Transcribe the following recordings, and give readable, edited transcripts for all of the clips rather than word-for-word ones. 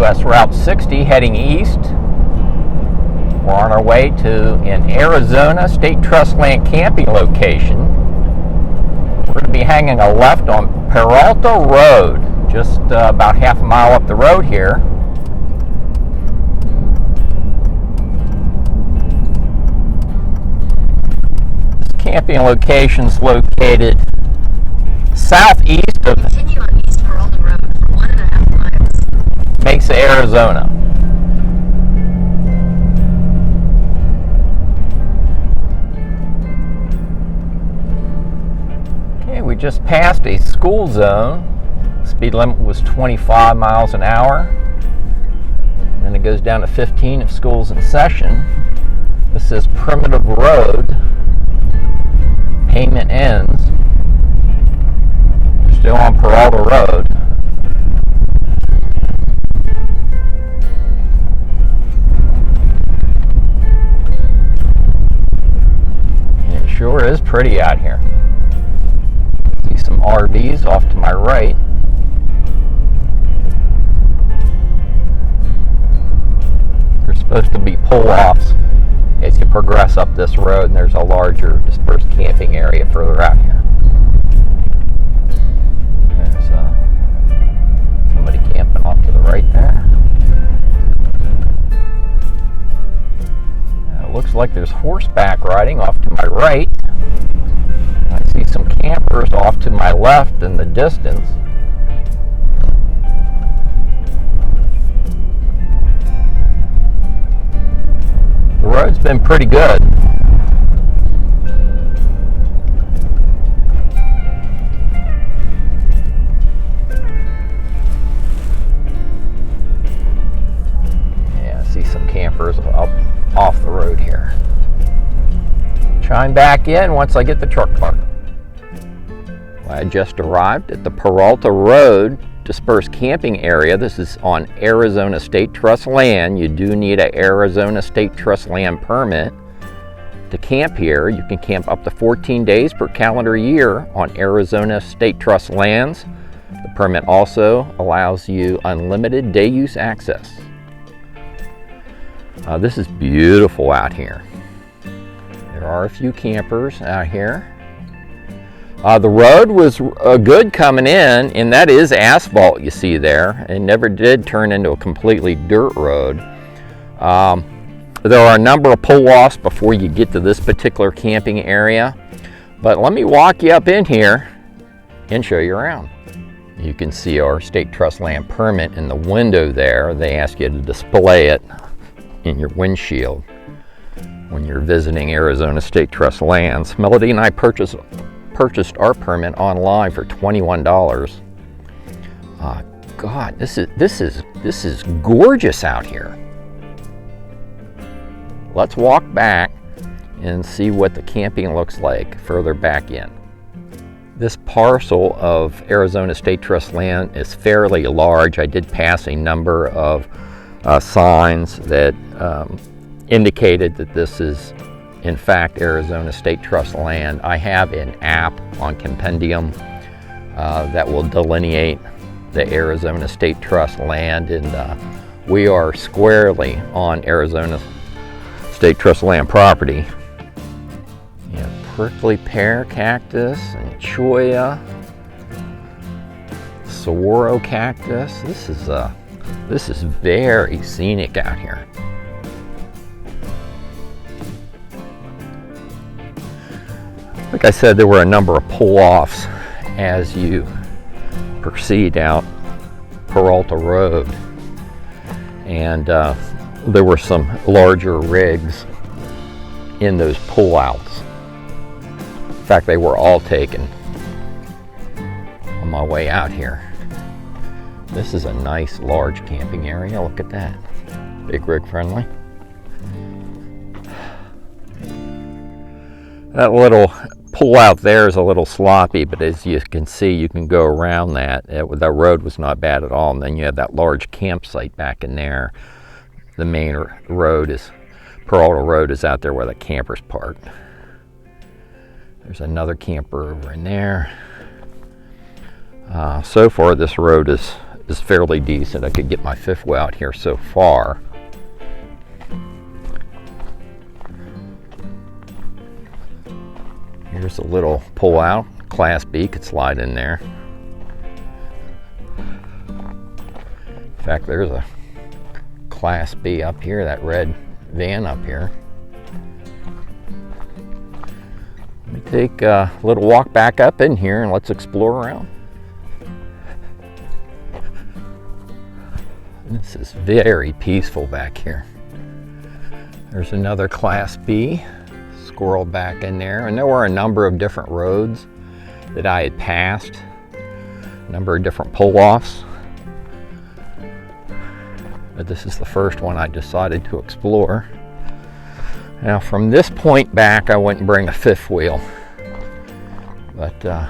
US Route 60 heading east. We're on our way to an Arizona State Trust land camping location. We're going to be hanging a left on Peralta Road, just about half a mile up the road here. This camping location is located southeast of Continue on East Peralta Road for 1.5 miles. Mesa, Arizona. Okay, we just passed a school zone. Speed limit was 25 miles an hour. And then it goes down to 15 if school's in session. This is Primitive Road. Payment ends. We're still on Peralta Road. And it sure is pretty out here. See some RVs off to my right. There's supposed to be pull-offs as you progress up this road, and there's a larger dispersed camping area further out here. There's somebody camping off to the right there. It looks like there's horseback riding off to my right. I see some campers off to my left in the distance. The road's been pretty good. Yeah, I see some campers up off the road here. Chime back in once I get the truck parked. I just arrived at the Peralta Road dispersed camping area. This is on Arizona State Trust land. You do need an Arizona State Trust land permit to camp here. You can camp up to 14 days per calendar year on Arizona State Trust lands. The permit also allows you unlimited day use access. This is beautiful out here. There are a few campers out here. The road was good coming in, and that is asphalt you see there. It never did turn into a completely dirt road. There are a number of pull-offs before you get to this particular camping area. But let me walk you up in here and show you around. You can see our State Trust land permit in the window there. They ask you to display it in your windshield when you're visiting Arizona State Trust lands. Melody and I purchased our permit online for $21. God, this is gorgeous out here. Let's walk back and see what the camping looks like further back in. This parcel of Arizona State Trust land is fairly large. I did pass a number of signs that indicated that this is in fact Arizona State Trust land. I have an app on Compendium that will delineate the Arizona State Trust land, and we are squarely on Arizona State Trust land property. You know, prickly pear cactus and cholla, saguaro cactus. This is very scenic out here. Like I said, there were a number of pull-offs as you proceed out Peralta Road, and there were some larger rigs in those pull-outs. In fact, they were all taken on my way out here. This is a nice large camping area. Look at that. Big rig friendly. That little pull out there is a little sloppy, but as you can see, you can go around that. The road was not bad at all. And then you have that large campsite back in there. The main road is, Peralta Road is out there where the campers park. There's another camper over in there. So far this road is is fairly decent. I could get my fifth wheel out here so far. Here's a little pull out. Class B could slide in there. In fact, there's a Class B up here, that red van up here. Let me take a little walk back up in here and let's explore around. This is very peaceful back here. There's another Class B squirrel back in there, and there were a number of different roads that I had passed, a number of different pull-offs, but this is the first one I decided to explore. Now from this point back I wouldn't bring a fifth wheel, but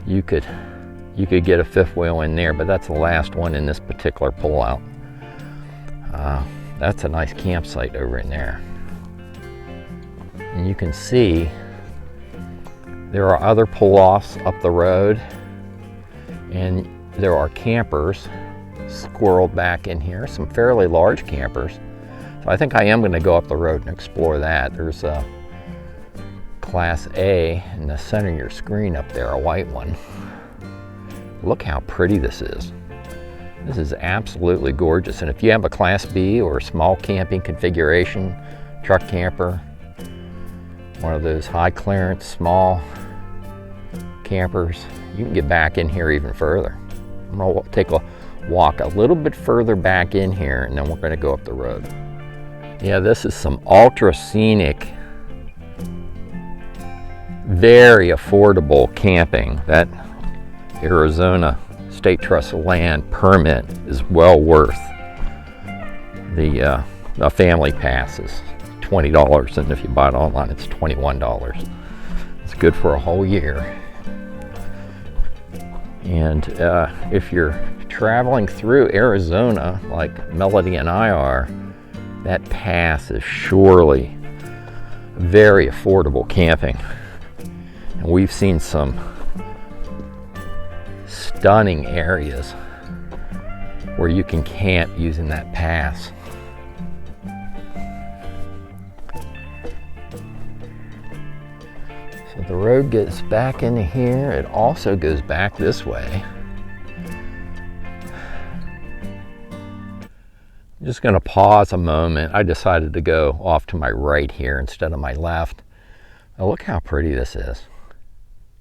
you could get a fifth wheel in there, but that's the last one in this particular pull-out. That's a nice campsite over in there. And you can see there are other pull-offs up the road, and there are campers squirreled back in here, some fairly large campers. So I think I am going to go up the road and explore that. There's a Class A in the center of your screen up there, a white one. Look how pretty this is. This is absolutely gorgeous. And if you have a Class B or a small camping configuration, truck camper, one of those high clearance small campers, you can get back in here even further. I'm going to take a walk a little bit further back in here, and then we're going to go up the road. Yeah, this is some ultra scenic, very affordable camping. That Arizona State Trust land permit is well worth the family pass is $20, and if you buy it online it's $21. It's good for a whole year. And if you're traveling through Arizona like Melody and I are, that pass is surely very affordable camping. And we've seen some stunning areas where you can camp using that pass. So the road gets back into here. It also goes back this way. I'm just going to pause a moment. I decided to go off to my right here instead of my left. Now look how pretty this is.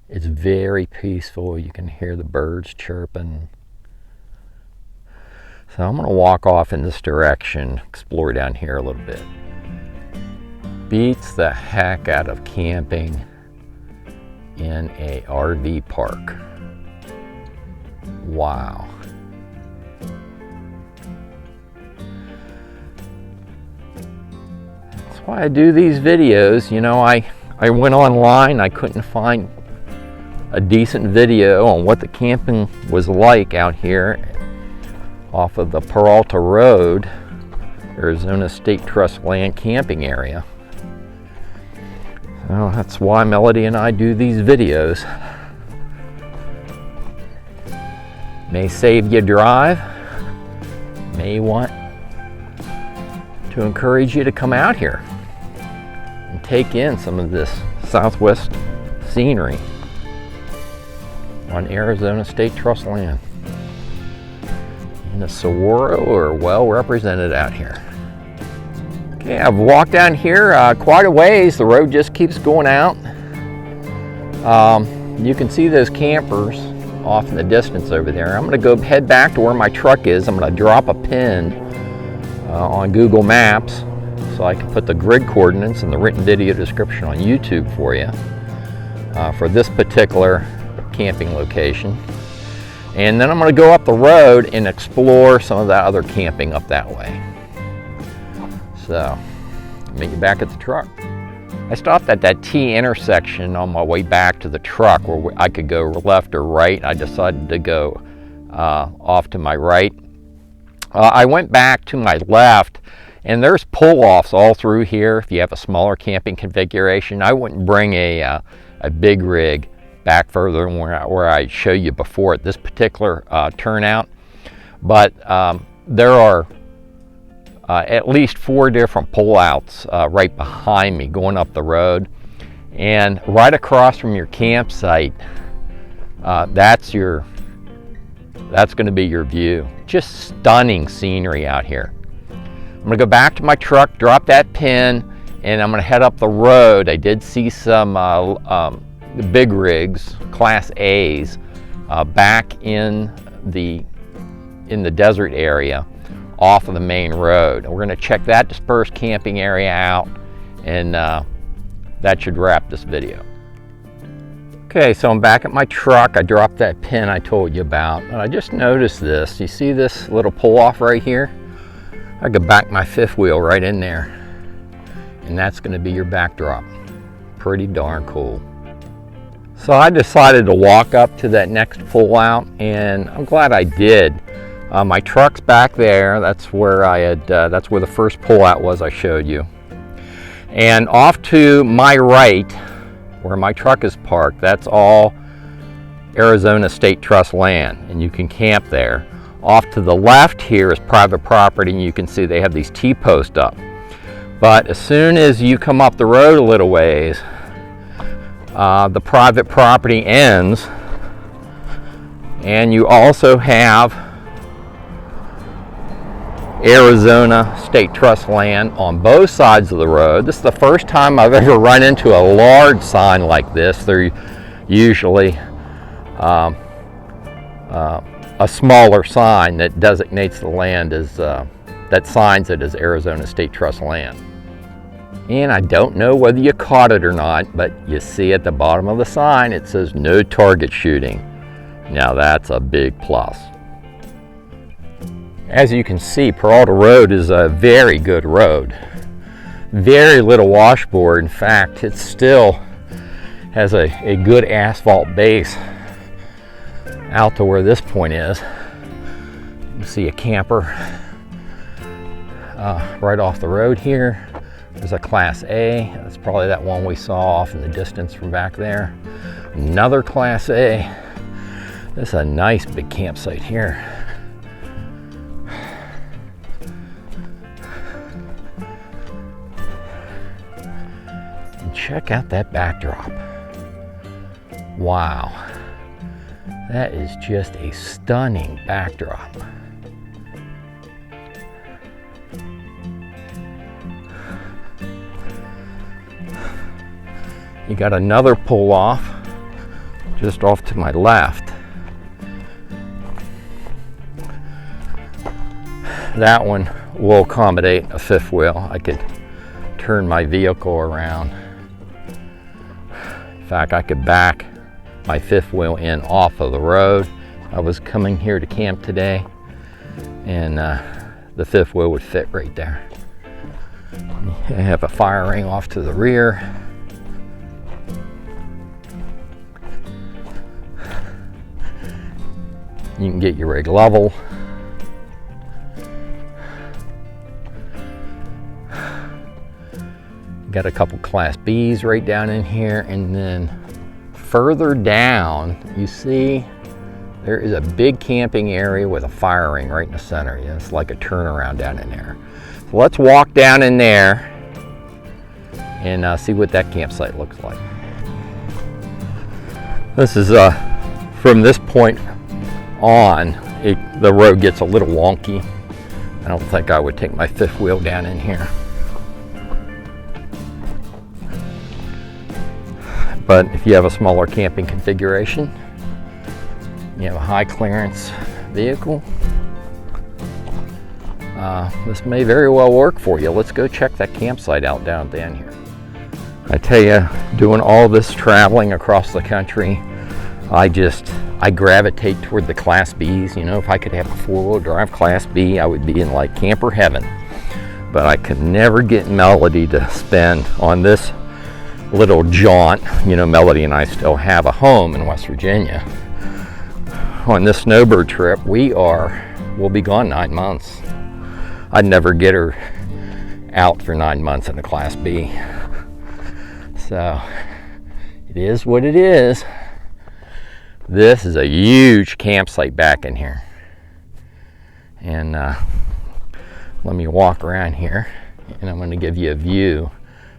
It's very peaceful. You can hear the birds chirping. So I'm going to walk off in this direction, explore down here a little bit. Beats the heck out of camping in a RV park. Wow. That's why I do these videos. You know, I went online, I couldn't find a decent video on what the camping was like out here off of the Peralta Road, Arizona State Trust land camping area. So that's why Melody and I do these videos. May save you drive, may want to encourage you to come out here and take in some of this Southwest scenery on Arizona State Trust land. And the saguaro are well represented out here. Okay, I've walked down here quite a ways. The road just keeps going out. You can see those campers off in the distance over there. I'm going to go head back to where my truck is. I'm going to drop a pin on Google Maps so I can put the grid coordinates and the written video description on YouTube for you for this particular camping location. And then I'm going to go up the road and explore some of that other camping up that way. So, meet you back at the truck. I stopped at that T intersection on my way back to the truck where I could go left or right. I decided to go off to my right. I went back to my left, and there's pull-offs all through here if you have a smaller camping configuration. I wouldn't bring a big rig back further than where I showed you before at this particular turnout. But there are at least 4 different pullouts right behind me going up the road. And right across from your campsite, that's going to be your view. Just stunning scenery out here. I'm going to go back to my truck, drop that pin, and I'm going to head up the road. I did see some big rigs, Class A's, back in the desert area off of the main road. And we're going to check that dispersed camping area out, and that should wrap this video. Okay, so I'm back at my truck. I dropped that pin I told you about, and I just noticed this. You see this little pull off right here? I could back my 5th wheel right in there, and that's going to be your backdrop. Pretty darn cool. So I decided to walk up to that next pull out, and I'm glad I did. My truck's back there. That's where that's where the first pull out was I showed you. And off to my right, where my truck is parked, that's all Arizona State Trust land, and you can camp there. Off to the left here is private property, and you can see they have these T-posts up. But as soon as you come up the road a little ways, the private property ends, and you also have Arizona State Trust land on both sides of the road. This is the first time I've ever run into a large sign like this. They're usually a smaller sign that designates the land as, that signs it as Arizona State Trust land. And I don't know whether you caught it or not, but you see at the bottom of the sign it says no target shooting. Now that's a big plus. As you can see, Peralta Road is a very good road. Very little washboard. In fact, it still has a good asphalt base out to where this point is. You see a camper right off the road here. There's a Class A. That's probably that one we saw off in the distance from back there. Another Class A. This is a nice big campsite here. And check out that backdrop. Wow. That is just a stunning backdrop. You got another pull off just off to my left. That one will accommodate a 5th wheel. I could turn my vehicle around. In fact, I could back my 5th wheel in off of the road. I was coming here to camp today, and the 5th wheel would fit right there. I have a fire ring off to the rear. You can get your rig level. Got a couple Class B's right down in here, and then further down you see there is a big camping area with a fire ring right in the center. Yeah, it's like a turnaround down in there. So let's walk down in there and see what that campsite looks like. This is from this point on, the road gets a little wonky. I don't think I would take my 5th wheel down in here. But if you have a smaller camping configuration, you have a high clearance vehicle, this may very well work for you. Let's go check that campsite out down here. I tell you, doing all this traveling across the country, I gravitate toward the Class B's. You know, if I could have a 4-wheel drive Class B, I would be in like camper heaven. But I could never get Melody to spend on this little jaunt. You know, Melody and I still have a home in West Virginia. On this snowbird trip, we'll be gone 9 months. I'd never get her out for 9 months in a Class B. So it is what it is. This is a huge campsite back in here. And let me walk around here, and I'm going to give you a view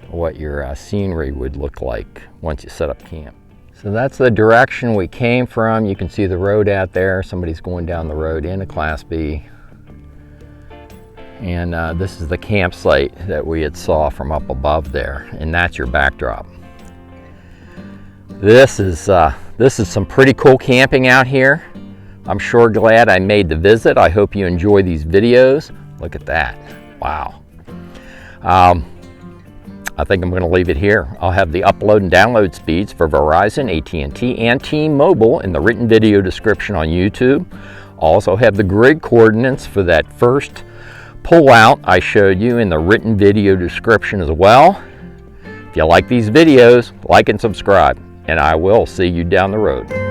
of what your scenery would look like once you set up camp. So that's the direction we came from. You can see the road out there. Somebody's going down the road into Class B. And this is the campsite that we had saw from up above there, and that's your backdrop. This is some pretty cool camping out here. I'm sure glad I made the visit. I hope you enjoy these videos. Look at that. Wow. I think I'm going to leave it here. I'll have the upload and download speeds for Verizon, AT&T, and T-Mobile in the written video description on YouTube. Also have the grid coordinates for that first pullout I showed you in the written video description as well. If you like these videos, like and subscribe, and I will see you down the road.